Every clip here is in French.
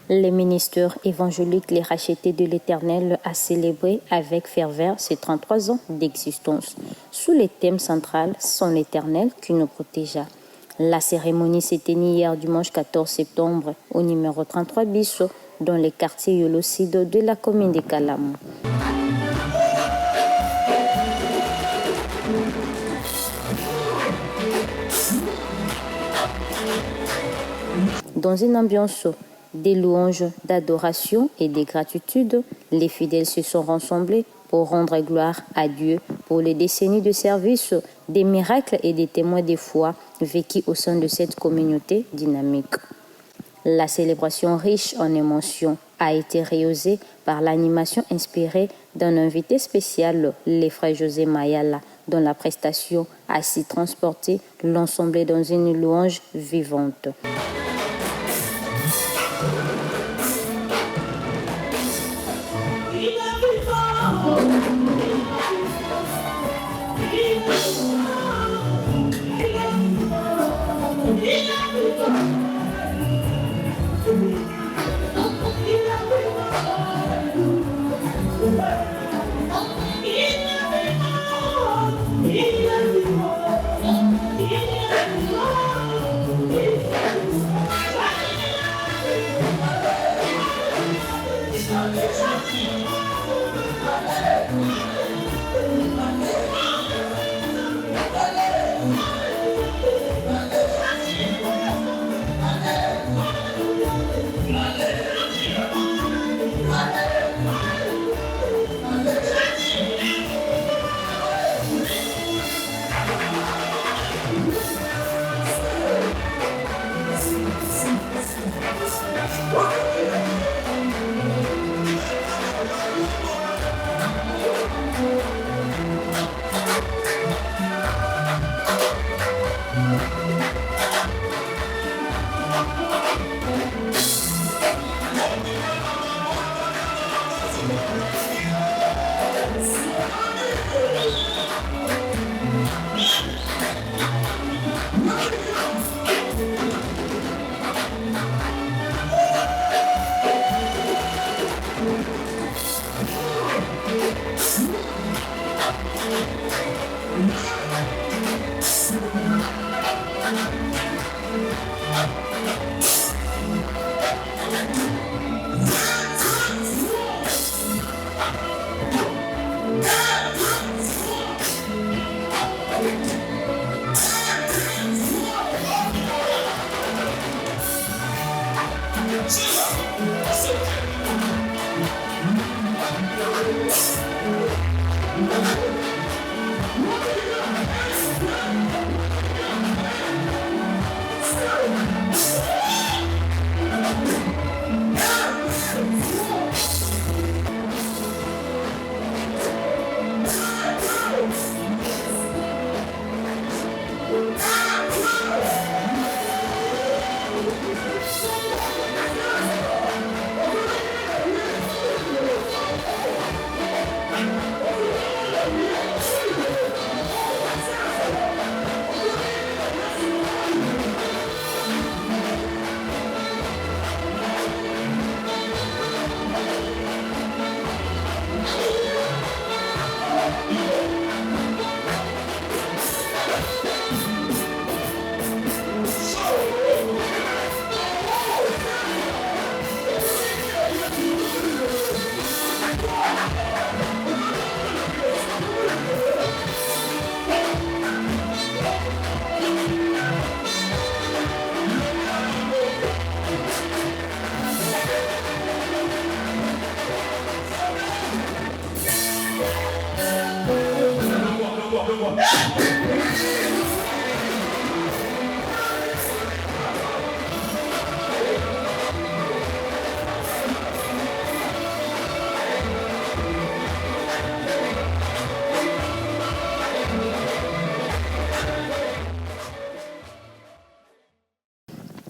Les ministères évangéliques, les rachetés de l'Éternel, a célébré avec ferveur ses 33 ans d'existence. Sous le thème central, son l'Éternel qui nous protégea. La cérémonie s'est tenue hier dimanche 14 septembre au numéro 33 bis dans les quartiers Yolocide de la commune de Kalamou. Dans une ambiance des louanges, d'adoration et de gratitude, les fidèles se sont rassemblés pour rendre gloire à Dieu pour les décennies de service, des miracles et des témoins de foi vécus au sein de cette communauté dynamique. La célébration riche en émotions a été rehaussée par l'animation inspirée d'un invité spécial, les frères José Mayala, dont la prestation a s'y transporté l'ensemble dans une louange vivante.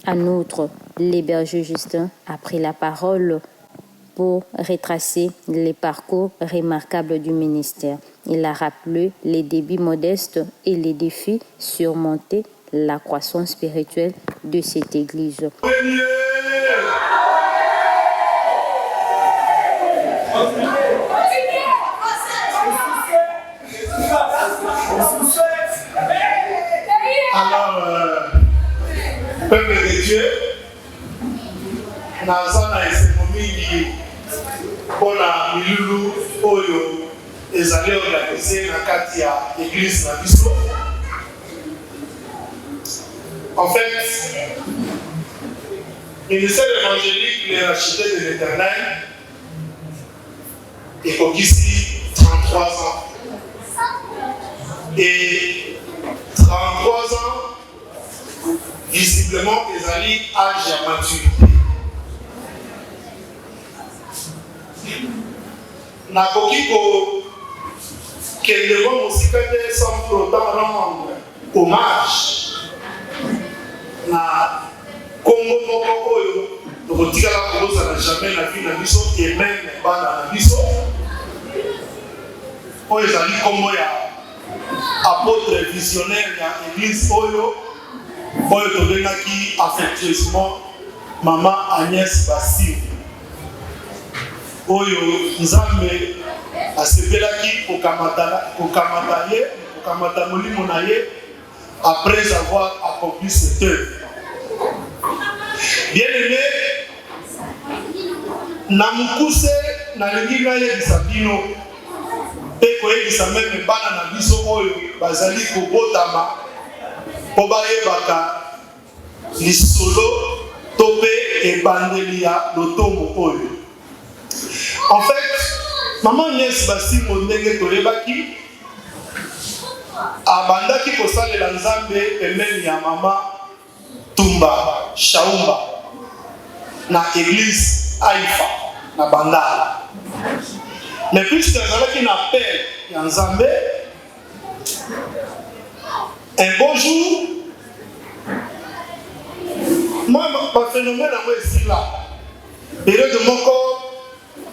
En outre, l'hébergeur Justin a pris la parole pour retracer les parcours remarquables du ministère. Il a rappelé les débits modestes et les défis surmontés, la croissance spirituelle de cette Église. Alors, peuple de Dieu, Nazana et Semomingi, pour la Milulu, Oyo, les allées organisées dans Katia, l'église Nabiso. En fait, le ministère évangélique, les rachetés de l'Éternel, est pour ici 33 ans. Et 33 ans, visiblement, les alliés âge à maturité. Nakoki qu'elle devant aussi sans pour autant rendre hommage na Congo Moko Oyo, donc tika la Congo ça n'a jamais la vie na biso et même pas na biso. Oyo ezali kombo ya apôtre visionnaire ya église Oyo, Oyo tobengaki affectueusement Maman Agnès Bassi. Oyo Nzambe asepelaki kokamata ye, kokamata molimo na ye après avoir accompli cette œuvre. Bien aimé, namukuse nalingi na yebisa bino pe koyebisa meme bana na biso oyo bazali kobotama po bayebaka lisolo to pe ebandeli ya lotombo oyo. En fait, Maman Agnès Bassi Mondenge toyebaki abandaki kosalela Nzambe pembeni ya Mama Tumba Shaumba na église Haïfa na Bandala. Mais puisque azalaki na père ya Nzambe, un beau jour, moi ma phénomène à moi ici là, période de mon corps,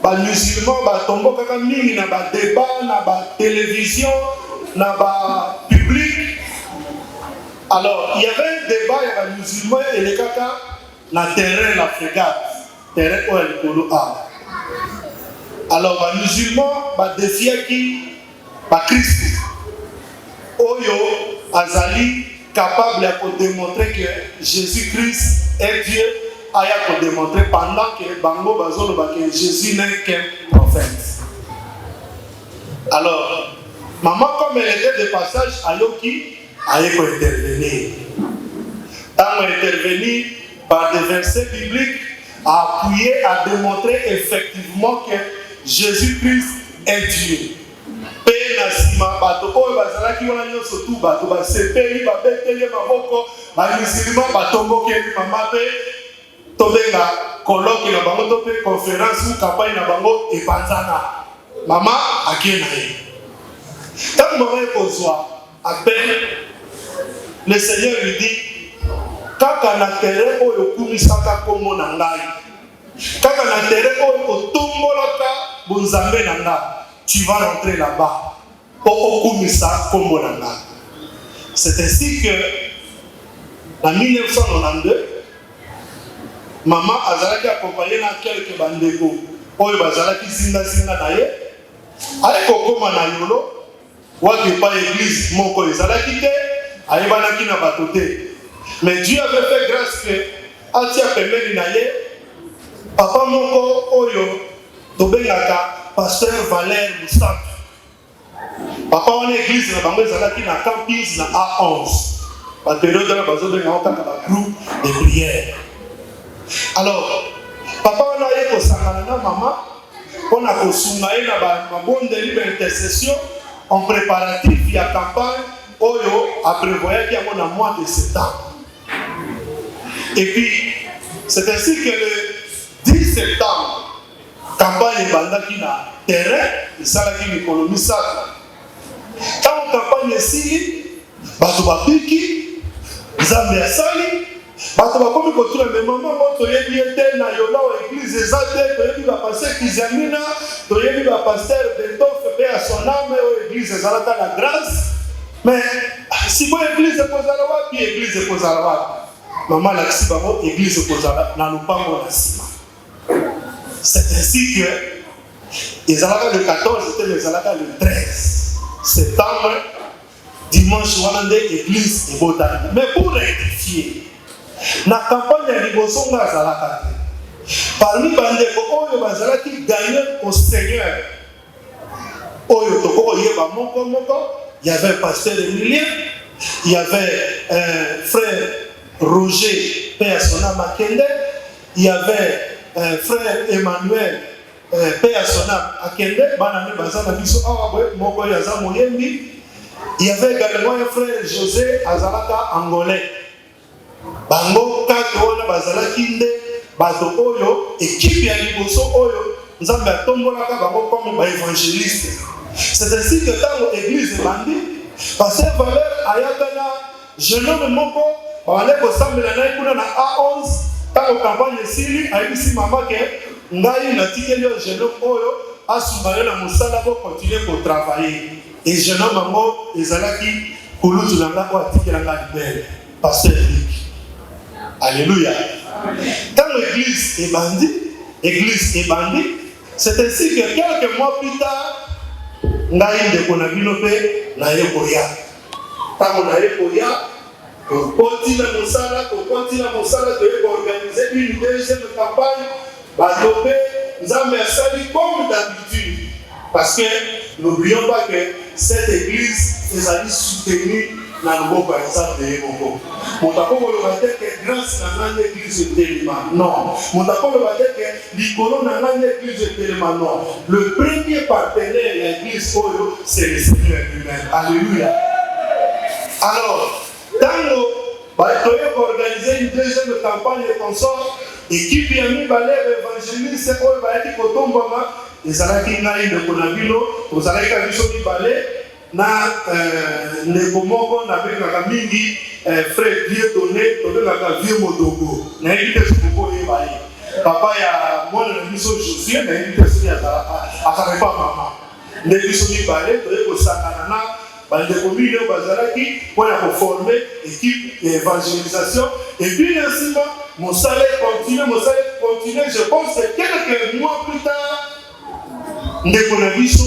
ba musulman ba tombo kaka mingi na ba débat na ba télévision na ba public. Alors il y avait un débat il y avait musulman et les kaka na terrain la frégate terrain où elle kolo a. Alors ba musulman ba défier qui ba Christ oyo azali capable de démontrer que Jésus-Christ est Dieu. Aya pour démontrer pendant que Bango Bazolo que Jésus n'est qu'un prophète. Alors, maman, comme elle était de passage à Yoki, elle a intervenir. Quand elle intervenir par des versets bibliques, à appuyer, à démontrer effectivement que Jésus-Christ est Dieu. Pe nasima bato oyo bazalaki wana nyonso tu bato basepeli babeteli maboko bamisilima batombokeli mama pe tobenga colloque na bango to pe conférence ou campagne na bango epanzana mama akena ye tant maman ekozwa appel le Seigneur lui dit kaka na terrain oyo kumisaka kombo na ngai kaka na terrain oyo otombolaka bonzambe na ngai tu vas rentrer là-bas pour okumisa kombo na ngai. C'est ainsi que en 1992 maman azalaki accompagné na quelques bandeko oyo bazalaki zinga na ye aye kokoma na yolo waki pa église moko ezalaki te ayebanaki na bato te. Mais Dieu avait fait grâce que atia pembeni na ye papa moko oyo tobengaka pasteur Valère Moussac. Papa wana église na bango ezalaki na campus na A11 bapériode na bazobengaka kaka ba groupe de prière. Alors, papa on a eu au Sangalana, maman, on a consommé na mabondeli d'intercession en préparatif via campagne, oyo a prévoyé qu'il y a un mois de septembre. Et puis, c'est ainsi que le 10 septembre, campagne bandaki na terrain, et ça là qui l'économie ça. Quand campagne ici, bato babiki, Zambia sali. Bato bakomi kotuna me maman mo toyebi ete na yola église ezate toyebi ba pasteur Kizamina toyebi ba pasteur Betof pe à son âme o église ezalata la grâce mais si bo église kozala wapi église kozala wapi maman la kisi bango église kozala na lupango na sima. C'est ainsi que ezalaka le 14 c'était ezalaka le 13 septembre dimanche wana nde église ebotani. Mais pour rectifier na campagne ya liboso nga azalaka te parmi bandeko oyo bazalaki gagner au Seigneur oyo tokoko yeba moko il y avait pasteur Emilien, il y avait frère Roger Péasona Makende, il y avait frère Emmanuel Péasona Akende, banane bazana biso awa moko yaza moyembi. Il y avait également un frère José Azalaka Angolais. Bango kaka wana bazalaki nde bato oyo équipe ya liboso oyo nzambe atombolaka bango comme ba évangéliste. C'est ainsi que dans l'église bandi, parce que valeur ayakana jeune homme moko wale ko sambela na kuna na A11 ta campagne sili ayisi mama ke ngai na tikeli yo jeune homme oyo asubale na musala ko continuer ko travailler. Et jeune homme mango ezalaki kulutu langa ko atikela nga libere pasteur Luc. Alléluia. Dans l'église est bandit, c'est ainsi que quelques mois plus tard ngai ndeko na bino pe na yekoya tango na yekoya continue mosala de organiser une deuxième campagne badobe nzambe asali comme d'habitude parce que n'oublions pas que cette église ezali soutenue na loboko ya nzambe ye moko moto akokoloba te ke grâce na ngai église etelema non moto akoloba te ke likolo na ngai église etelema non. Le premier partenaire ya église oyo c'est le Seigneur lui-même. Alléluia. Alors tango batoye organiser une deuxième campagne de consort équipe ya mibale évangéliste oyo bayaki kotombama ezalaki ngai ndeko na bino ozalaki biso mibale na ndeko moko na bengaka mingi frère Dieu donné tobengaka vieux modogo na évite soko yeba ye papa ya mwana na biso Josué na évite soki azalaka pas mama nde biso mibale toye kosangana na bandeko mingi oyo bazalaki mpona koforme équipe ya évangélisation et puis nsima mosala continue. Je pense que quelques mois plus tard ndeko na biso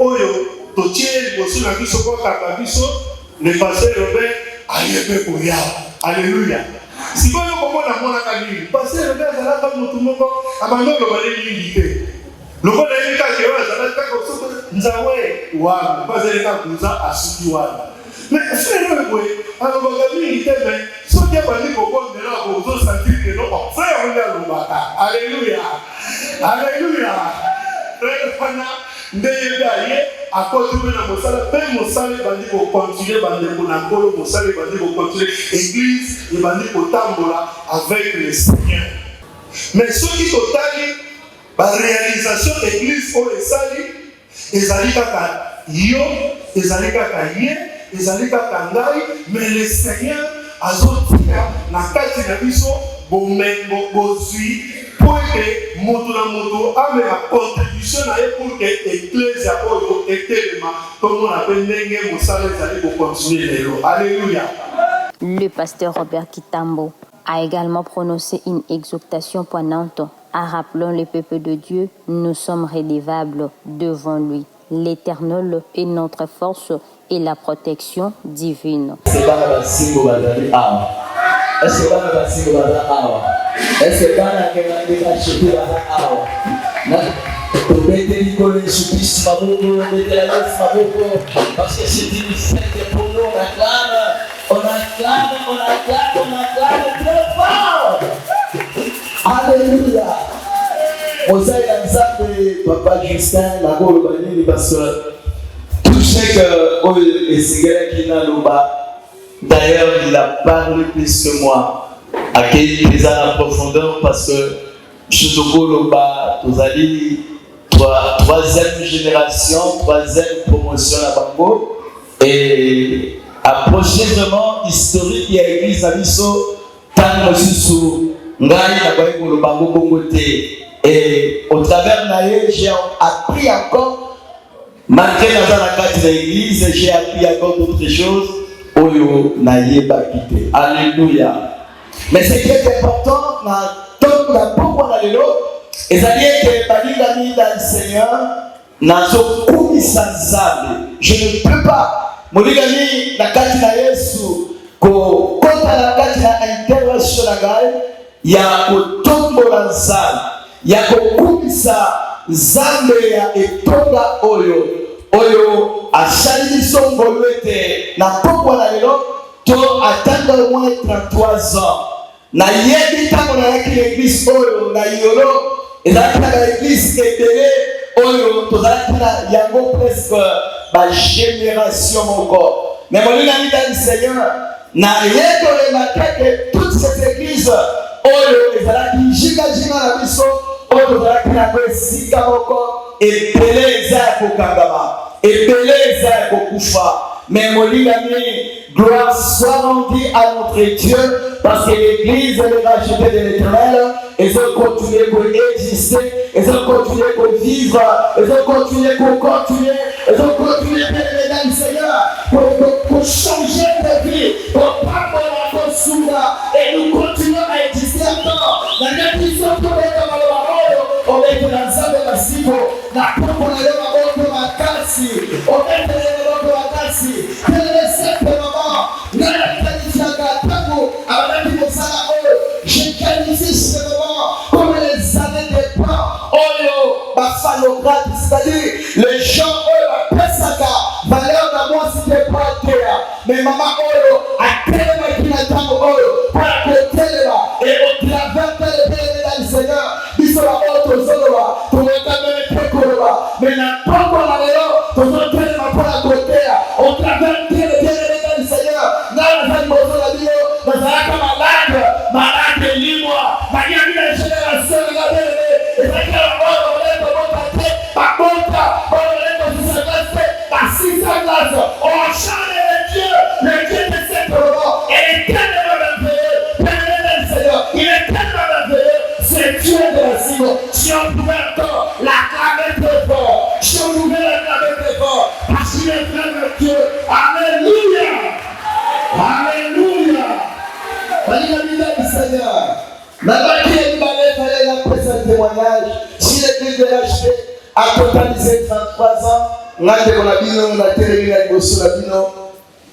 oyo totie liboso na biso kokaka biso le pasteur Robert ayebe koya. Alléluia. Sikoyo komona monaka nini pasteur Robert azalaka motu moko abando lobale mingi te lokola yeka kewa azalaka kaka nzawe wana bazalaka kuza asuki wana mais frère boy alobaka mingi te mais soki abandi kobondela kozosentir ke no frère oyo alobaka. Alléluia. Frère wana ndeyeba ye akotume na mosala pe mosala bandi ko continuer bandi ko na kolo mosala bandi ko continuer église bandi ko tambola avec le Seigneur. Mais ce qui totali ba réalisation église o esali ezali kaka yo ezali kaka ye ezali kaka ngai mais le Seigneur azotika na kati na biso bomengo bozui pour que moto na moto ame la contribution na pour que église oyo etelema comme on appelle ndenge mosala ezali ko continuer lelo. Alléluia. Le pasteur Robert Kitambo a également prononcé une exhortation poignante en rappelant le peuple de Dieu, nous sommes redevables devant lui. L'Éternel est notre force et la protection divine. Parce que c'est une fête pour nous, on acclame très fort. Alléluia. Osaïe Nzambe, Papa Justin, la Golo Banini, parce que tout ce que Esigara Kina Loba, d'ailleurs, il a parlé plus que moi. À quel présent en profondeur, parce que Chutoko Loba, Tozali, troisième génération, troisième promotion à Bango, et approchement historique, il y a l'église à Bisso, Tan Mosusu, Ngai Nabaïko Lobango Bongote. Et au travers de l'année, j'ai appris encore, malgré la carte de l'église, j'ai appris encore d'autres choses. Oyo Naye Bakite. Alléluia. Mais ce qui est important, dans le et ça dit que dans le Seigneur, nazo kumisa zambe. Je ne peux pas. Moligani na kati na Yesu ko kota na kati na intervention na gai ya kutombola zambe, ya kukumisa zambe ya etonga oyo asali biso ngolu ete na pokwa na lelo to atanga au moins 33 ans. Na yebi tango na yaki l'église oyo na yolo ezalaki na l'église ebele oyo tozalaki na yango presque ba génération moko. Mais molinga mida du Seigneur na yeto remarqué que toute cette église oyo ezalaki jinga na biso oyo tozalaki na esika moko ebele eza ya kokangama, ebele eza ya kokufa. Mais Moligami, gloire soit rendue à notre Dieu, parce que l'église est rachetée de l'Éternel, et ils ont continué à exister, ils ont continué à vivre, ils ont continué à continuer, ils ont continué à bénir le Seigneur, pour changer de vie, pour pas pour la souda, et nous continuons à exister encore. La nation pour les camarades, on est dans la salle de la cible, la pompe on est dans la casse, on est dans la casse. Je qualifie ce moment comme les années de plan. C'est-à-dire les gens ont la pesaka, valeur d'amour c'était pas terre. Mais maman a tellement qui n'attend pour la côté là et au travers de le Seigneur, ils sont là autre solo pour le caméra pour mais n'a pas pour la léo pour le tellement pour la côté au travers de le Seigneur. Là la femme de la bio, dans la malade libre, Maria la génération la belle et ça que on chante le Dieu de cette moment, et tellement merveilleux, Seigneur, il est tellement merveilleux, c'est Dieu de la cible. Si on pouvait encore l'acclamer très fort, si on pouvait l'acclamer très fort, parce qu'il est vraiment Dieu. Alléluia! Alléluia! Alléluia du Seigneur. Maintenant qu'il est balai, il fallait appeler ce témoignage. Si l'église de l'HP a totalisé 33 ans, on a télé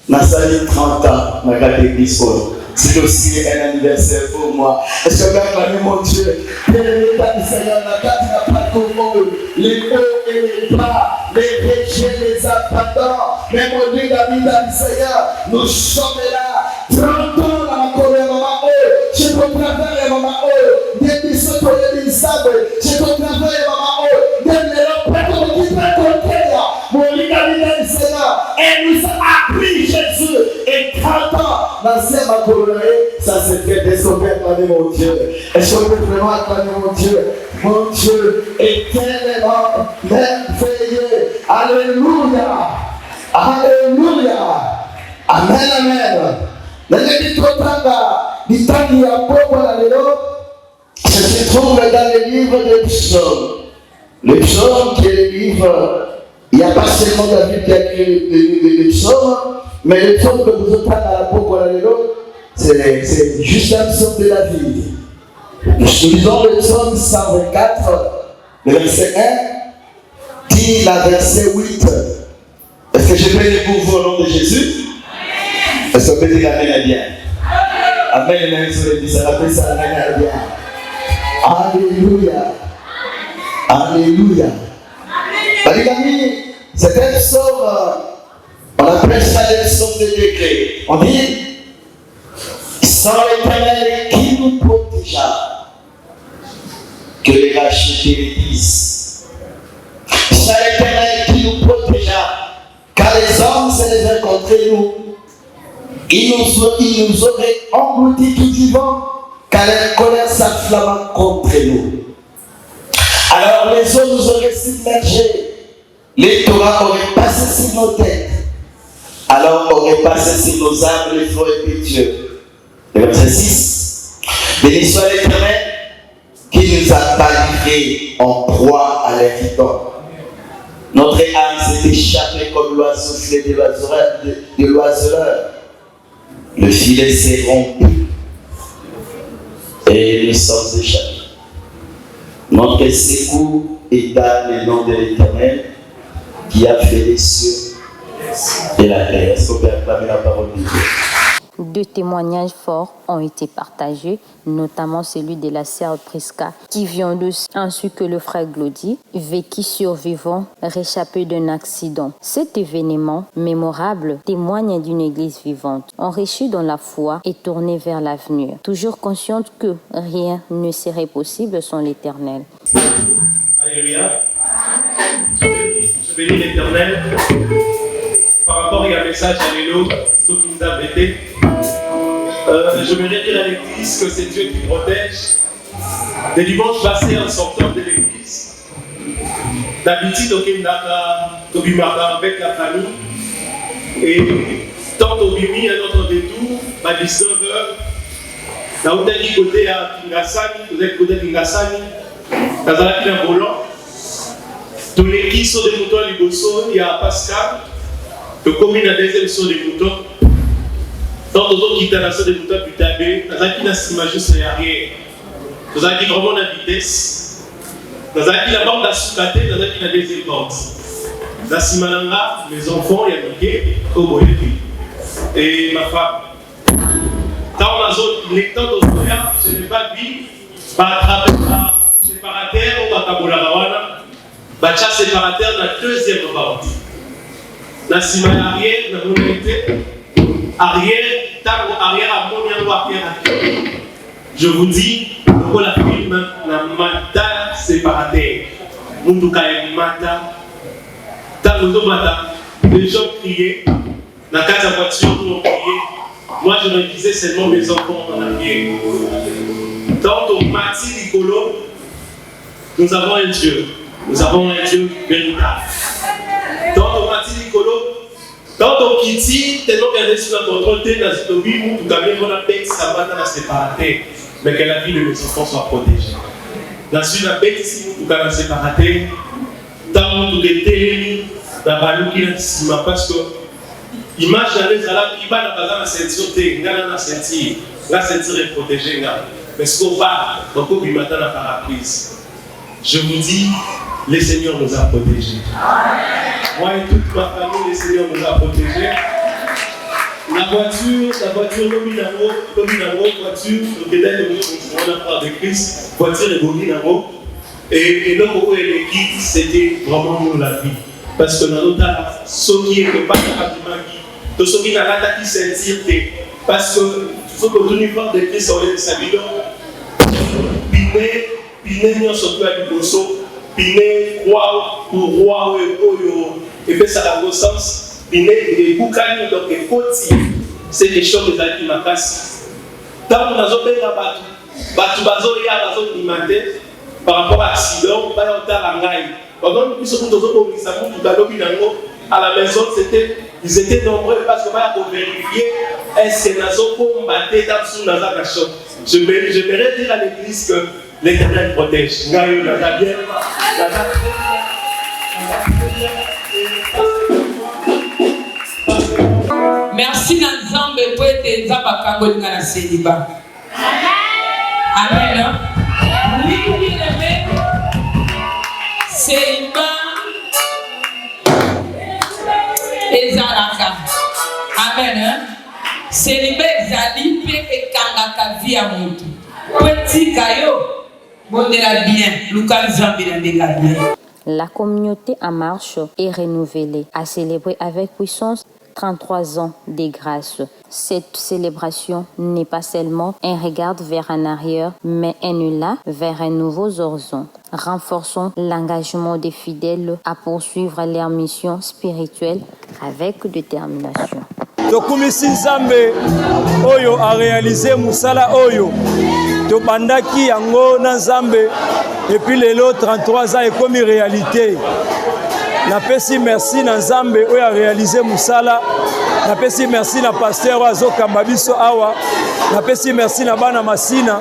na sali 30 ans na kati l'église. C'est aussi un anniversaire pour moi. Est-ce que vous acclamez mon Dieu? Seigneur, na kati na parcours, les hauts et les bas, les péchés, les abandons. Mais mon Dieu, David, Seigneur, nous sommes là. 30 ans dans ma colère, maman. Je peux travailler, maman. Depuis ce que je dis, je peux travailler, maman. Depuis et nous a appris Jésus et 30 ans dans ce macoloré, ça s'est fait désobéir acclamer mon Dieu. Est-ce qu'on peut vraiment acclamer mon Dieu? Mon Dieu est tellement merveilleux. Alléluia. Alléluia. Amen, amen. Ça se trouve dans le livre des psaumes. Le psaume qui est le livre. Il n'y a pas seulement David qui a écrit les psaumes, mais les psaumes que vous entendez à la Popo c'est juste un psaume de David. Nous lisons le psaume 124, le verset 1, dit la verset 8. Est-ce que je peux les pour vous au nom de Jésus? Est-ce qu'on peut dire Amen à bien? Amen, amen, sur les ça appelle ça Amen à bien. Alléluia. Alléluia. Les amis, c'est un psaume, on appelle ça le psaume de décret. On dit, sans l'Éternel qui nous protégea, que les rachetés le disent. Sans l'Éternel qui nous protégea, car les hommes se levaient contre nous. Ils nous auraient engloutis tout vivant, car leur colère s'enflamma contre nous. Alors les eaux nous auraient submergés. Les Torahs auraient passé sur nos têtes, alors auraient passé sur nos âmes les flots impétueux. Le verset 6. Béni soit l'Éternel qui nous a pas livrés en proie à l'inquiétant. Notre âme s'est échappée comme l'oiseau soufflé de l'oiseleur. Le filet s'est rompu et nous sommes échappés. Notre secours est dans le nom de l'Éternel qui a fait les cieux et la terre. Est-ce qu'on peut acclamer la parole de Dieu? Deux témoignages forts ont été partagés, notamment celui de la sœur Prisca, qui vient de, ainsi que le frère Glody, vécu survivant, réchappé d'un accident. Cet événement mémorable témoigne d'une église vivante, enrichie dans la foi et tournée vers l'avenir, toujours consciente que rien ne serait possible sans l'Éternel. Alléluia. Je bénis l'Éternel. Par rapport à un message à l'élo, ce qui nous a bêtés, je voudrais dire à l'église que c'est Dieu qui protège. Le dimanche passé, en sortant de l'église, d'habitude, au Bimaka avec la famille, et tant au Bimi, à notre détour, à 19h, là où tu as dit côté à Kingasani, vous êtes côté à Kingasani, dans un volant, tous les qui sont des moutons à Liboso, il y a Pascal, le commune a deuxième saut des moutons. Dans les autres qui étaient la saut des moutons du tabé, dans un qui n'a s'imagé sur l'arrière. Dans un qui vraiment la vitesse. Dans un qui la bande à sous-caté, dans un qui n'a deuxième bande. Dans Simananga, mes enfants, il y a Miké, Koboyepi. Et ma femme. Dans la zone, les temps d'Oscoya, je n'ai pas vu, attraper un séparateur ou un Kabolarawana, un séparateur dans la deuxième bande. Dans le arrière, dans mon été, arrière à mon arrière. Je vous dis, pour la film, la mata séparateur. Moutouka et mata. Dans le mata, les gens criaient. Dans la carte de voiture, on criait. Moi, je me disais seulement mes enfants en arrière. Dans le mati Nicolo, nous avons un Dieu. Nous avons un Dieu véritable. Dans le mati Nicolo, dans ton Kitty, tellement qu'elle est sur la contrôle, tu es dans le vie où tu as bien la bête, ça va dans la séparité, mais que la vie de mes enfants soit protégée. Dans la bête, si tu as la séparité, tant que tu es dans la valeur qui est là, parce que l'image de les salades, il va dans la ceinture, la ceinture est protégée. Mais ce qu'on va, donc au matin, la parapluie. Je vous dis, le Seigneur nous a protégés. Moi et toute ma famille, le Seigneur nous a protégés. La voiture, l'ominamo, voiture, le détail de on a parlé de Christ, voiture et l'ominamo. Et l'homme où elle est quitte, c'était vraiment nous la vie. Parce que dans notre cas, ceux qui ne pas capable de ceux qui n'ont pas qui sentir, parce que il faut que nous voir de Christ sur les saluts. Piné, surtout à Liboso. Piné, roi ou roi et fait ça dans le sens. Piné, et Boukani, donc et Koti, c'est des choses que j'ai dit ma casse. Tant que nous avons fait un bateau, par rapport à l'accident, pas en temps à Ngaï. Pendant que nous avons à la maison, ils étaient nombreux parce que pour vérifier est-ce que nous avons combattu dans la nation. Je vais dire à l'église que l'Éternel protège. Merci Nzambe pour être Nzamba dans la célibat. Amen. Oui, célibat ezalaka. Amen. Célibat ezali pe ekangaka vie à mutu. Petit kayo. La communauté en marche est renouvelée, a célébré avec puissance 33 ans des grâces. Cette célébration n'est pas seulement un regard vers en arrière, mais un élan vers un nouveau horizon. Renforçons l'engagement des fidèles à poursuivre leur mission spirituelle avec détermination. Tokumisi Nzambe oyo a réalisé musala oyo tobandaki yango na Nzambe et puis lelo 33 ans ekomi réalité. Napesi merci na Nzambe oyo a réalisé musala. Napesi merci na pasteur azokamba biso awa. Napesi merci na bana Masina.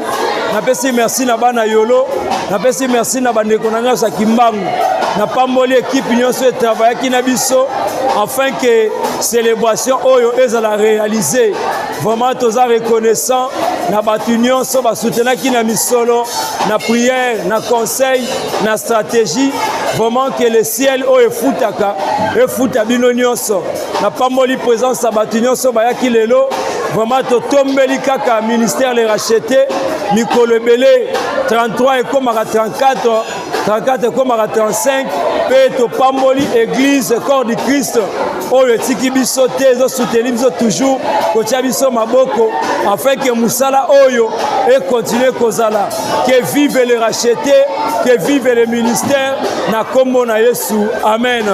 Napesi merci na bana Yolo. Napesi merci na bandeko na nyonso ya Kimbangu. Na pamboli équipe nyonso travaillaki na biso afin que célébration oyo ezala réalisée. Vraiment toza reconnaissant na batu nyonso basoutenaki na misolo, na prière, na conseil, na stratégie. Vraiment que le ciel oyo efutaka efuta bino nyonso. Na pamboli présence ya batu nyonso bayaki lelo. Vraiment totombeli kaka ministère les racheté mikolo ebele 33 ekomaka 34 ekomaka 35 pe topamboli église corps du Christ oyo etiki biso te ezosoutenir biso toujours kotia biso maboko afin que musala oyo ekontinue kozala. Que vive les rachetés, que vive le ministère na kombo na Yesu. Amen.